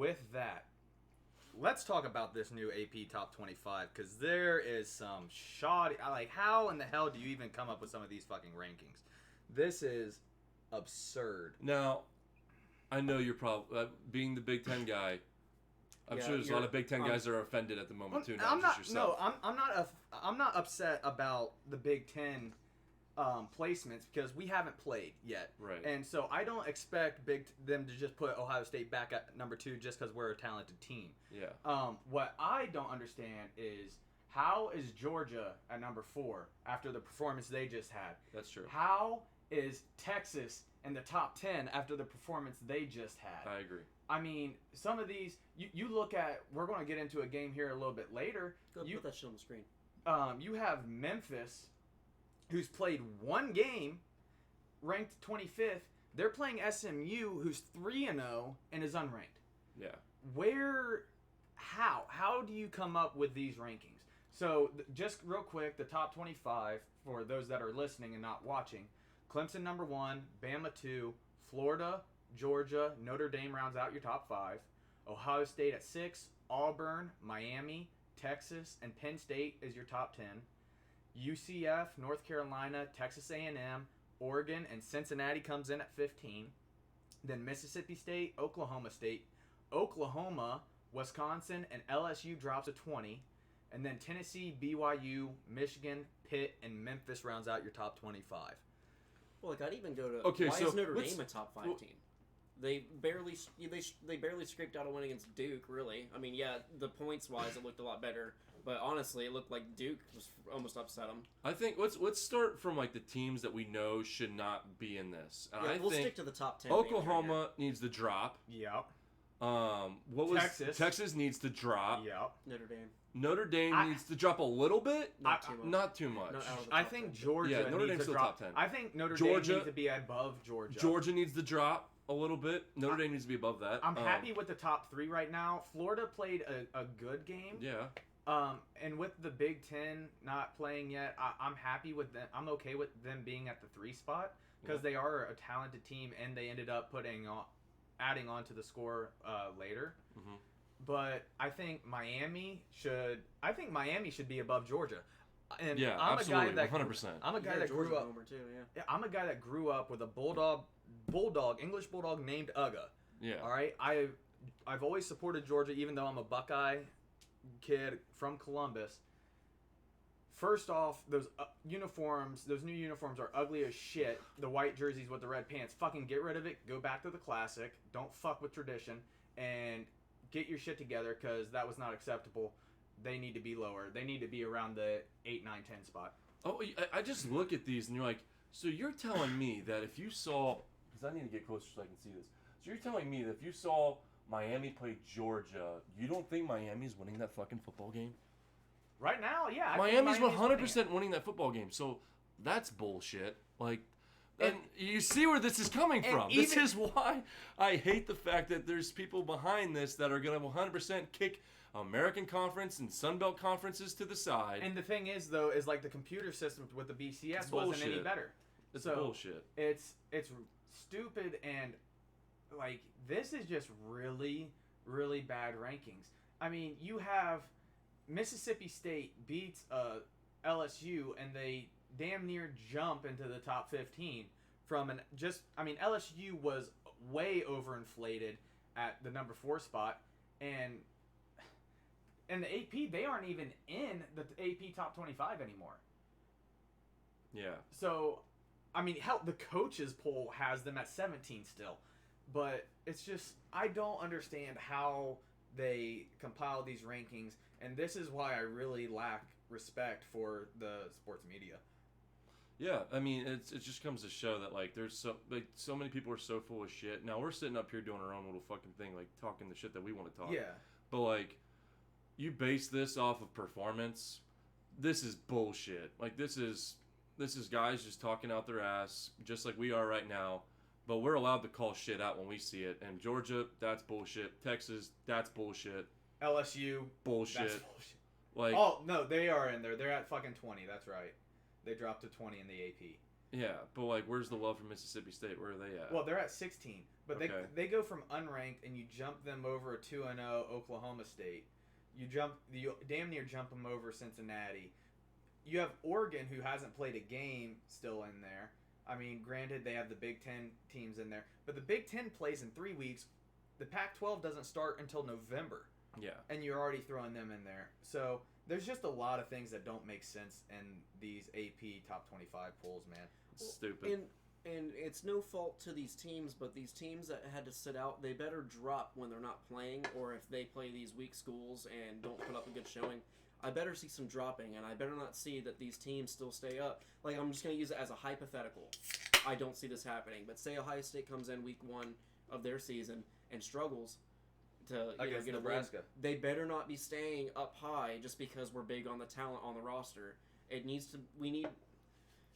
with that, let's talk about this new AP Top 25 because there is some shoddy. Like, how in the hell do you even come up with some of these fucking rankings? This is absurd. Now, I know you're probably being the Big Ten guy. I'm sure there's a lot of Big Ten guys that are offended at the moment too. Not just yourself. No, I'm not upset about the Big Ten placements because we haven't played yet. Right. And so I don't expect them to just put Ohio State back at number 2 just because we're a talented team. Yeah. What I don't understand is how is Georgia at number 4 after the performance they just had? That's true. How is Texas in the top 10 after the performance they just had? I agree. I mean, some of these, you look at, we're going to get into a game here a little bit later. Go put that shit on the screen. You have Memphis, who's played one game, ranked 25th. They're playing SMU, who's 3-0 and is unranked. Yeah. How do you come up with these rankings? So, just real quick, the top 25, for those that are listening and not watching. Clemson number 1, Bama 2, Florida, Georgia, Notre Dame rounds out your top 5. Ohio State at 6, Auburn, Miami, Texas, and Penn State is your top 10. UCF, North Carolina, Texas A&M, Oregon, and Cincinnati comes in at 15. Then Mississippi State, Oklahoma State, Oklahoma, Wisconsin, and LSU drops to 20. And then Tennessee, BYU, Michigan, Pitt, and Memphis rounds out your top 25. Well, like I'd even go to why is Notre Dame a top 5 team? They barely scraped out a win against Duke. Really, I mean, yeah, the points wise, it looked a lot better. But honestly, it looked like Duke was almost upset them. I think let's start from like the teams that we know should not be in this. And Yeah, I we'll think stick to the top 10. Oklahoma needs to drop. Yep. What was Texas? Texas needs to drop. Yep. Notre Dame. Notre Dame needs to drop a little bit. Not too much. Not too much. Not out of the I top think 10. Georgia Yeah, Notre needs Dame's to still drop. top 10. I think Notre Georgia- Dame needs to be above Georgia. Georgia needs to drop a little bit. Notre Dame needs to be above that. I'm happy with the top 3 right now. Florida played a good game. Yeah. And with the Big Ten not playing yet, I'm happy with them. I'm okay with them being at the 3 spot because they are a talented team and they ended up adding on to the score later. Mm-hmm. But I think Miami should be above Georgia. And Yeah, I'm absolutely, a guy that 100%. I'm a guy You're that Georgia grew up. homer too, yeah. Yeah, I'm a guy that grew up with a English bulldog named Uga. Yeah. All right, I've always supported Georgia, even though I'm a Buckeye kid from Columbus. First off, those new uniforms are ugly as shit. The white jerseys with the red pants. Fucking get rid of it. Go back to the classic. Don't fuck with tradition. And get your shit together because that was not acceptable. They need to be lower. They need to be around the 8, 9, 10 spot. Oh, I just look at these and you're like, so you're telling me that if you saw, because I need to get closer so I can see this. So you're telling me that if you saw Miami play Georgia, you don't think Miami's winning that fucking football game? Right now, yeah. Miami's 100% winning that football game, so that's bullshit. Like, and you see where this is coming from. This is why I hate the fact that there's people behind this that are going to 100% kick American Conference and Sun Belt conferences to the side. And the thing is, though, is like the computer system with the BCS wasn't bullshit. any better. It's So, bullshit. It's stupid and like this is just really, really bad rankings. I mean, you have Mississippi State beats LSU and they damn near jump into the top 15 from LSU was way overinflated at the number 4 spot and the AP they aren't even in the AP top 25 anymore. Yeah. So, I mean, hell, the coaches poll has them at 17 still. But it's just, I don't understand how they compile these rankings. And this is why I really lack respect for the sports media. Yeah, I mean, it just comes to show that, like, there's so many people are so full of shit. Now, we're sitting up here doing our own little fucking thing, like, talking the shit that we want to talk. Yeah. But, like, you base this off of performance, this is bullshit. Like, this is guys just talking out their ass, just like we are right now. But we're allowed to call shit out when we see it. And Georgia, that's bullshit. Texas, that's bullshit. LSU, bullshit. That's bullshit. Like, oh, no, they are in there. They're at fucking 20. That's right. They dropped to 20 in the AP. Yeah, but like, where's the love for Mississippi State? Where are they at? Well, they're at 16, but Okay. they go from unranked and you jump them over 2-0 Oklahoma State. You damn near jump them over Cincinnati. You have Oregon, who hasn't played a game, still in there. I mean, granted, they have the Big Ten teams in there, but the Big Ten plays in 3 weeks. The Pac-12 doesn't start until November, yeah, and you're already throwing them in there. So there's just a lot of things that don't make sense in these AP top 25 polls, man. it's stupid. And it's no fault to these teams, but these teams that had to sit out, they better drop when they're not playing, or if they play these weak schools and don't put up a good showing, I better see some dropping, and I better not see that these teams still stay up. Like, I'm just going to use it as a hypothetical. I don't see this happening, but say Ohio State comes in week 1 of their season and struggles to Against get a win. Nebraska. They better not be staying up high just because we're big on the talent on the roster.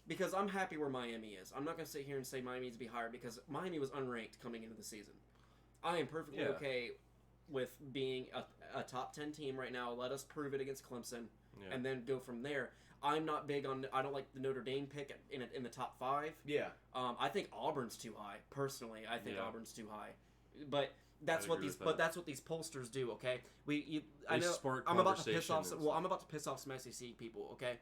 Because I'm happy where Miami is. I'm not going to sit here and say Miami needs to be higher because Miami was unranked coming into the season. I am perfectly okay with being a top 10 team right now. Let us prove it against Clemson and then go from there. I'm not big on. I don't like the Notre Dame pick in the top 5. Yeah. I think Auburn's too high. Personally, I think Auburn's too high. But that's I'd what agree these. with But that. that's what these pollsters do. Okay. They spark conversation and I'm about to piss off some SEC people. Okay.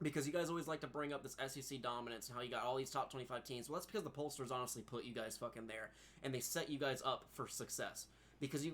Because you guys always like to bring up this SEC dominance and how you got all these top 25 teams. Well, that's because the pollsters honestly put you guys fucking there, and they set you guys up for success. Because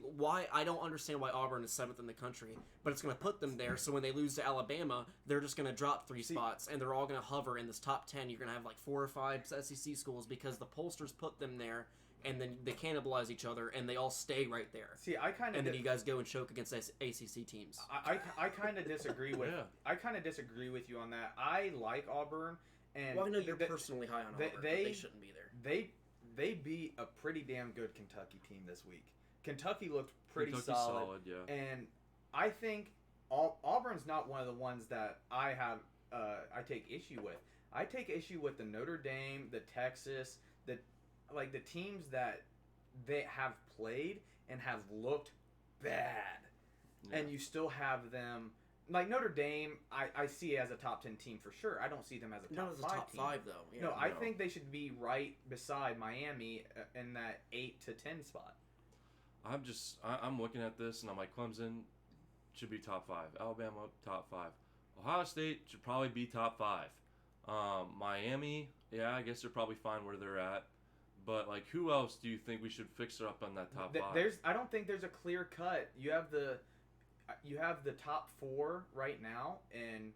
I don't understand why Auburn is 7th in the country, but it's going to put them there. So when they lose to Alabama, they're just going to drop 3 spots, and they're all going to hover in this top 10. You're going to have like 4 or 5 SEC schools because the pollsters put them there, and then they cannibalize each other, and they all stay right there. See, I kind of. And then you guys go and choke against ACC teams. I kind of disagree with. Yeah. I kind of disagree with you on that. I like Auburn, and Well, I know you're personally high on Auburn, but they shouldn't be there. They beat a pretty damn good Kentucky team this week. Kentucky looked pretty Kentucky's solid, yeah. and I think Auburn's not one of the ones that I take issue with. I take issue with the Notre Dame, the Texas, the teams that they have played and have looked bad, and you still have them. Like Notre Dame, I see as a top 10 team for sure. I don't see them as a top 5 Not as a top team. 5 though. Yeah, No, I think they should be right beside Miami in that 8 to 10 spot. I'm looking at this and I'm like, Clemson should be top 5. Alabama top 5. Ohio State should probably be top 5. Miami, yeah, I guess they're probably fine where they're at. But like, who else do you think we should fix up on that top 5? I don't think there's a clear cut. You have the top 4 right now, and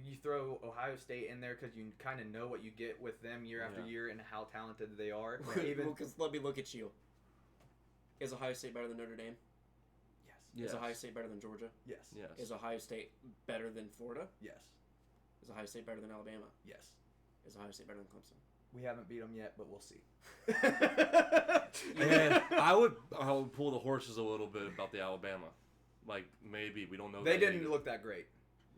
you throw Ohio State in there because you kind of know what you get with them year after year and how talented they are. Because let me look at you. Is Ohio State better than Notre Dame? Yes. Is Ohio State better than Georgia? Yes. Yes. Is Ohio State better than Florida? Yes. Is Ohio State better than Alabama? Yes. Is Ohio State better than Clemson? We haven't beat them yet, but we'll see. And I would pull the horses a little bit about the Alabama. Like, maybe we don't know. They that didn't either. look that great.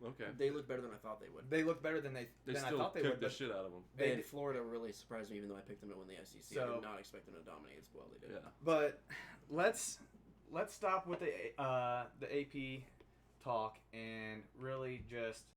Okay. They look better than I thought they would. They looked better than I still thought they kicked would. the shit out of them. And Florida really surprised me, even though I picked them to win the SEC. I So- did not expect them to dominate as well they did. Yeah. But let's stop with the AP talk and really just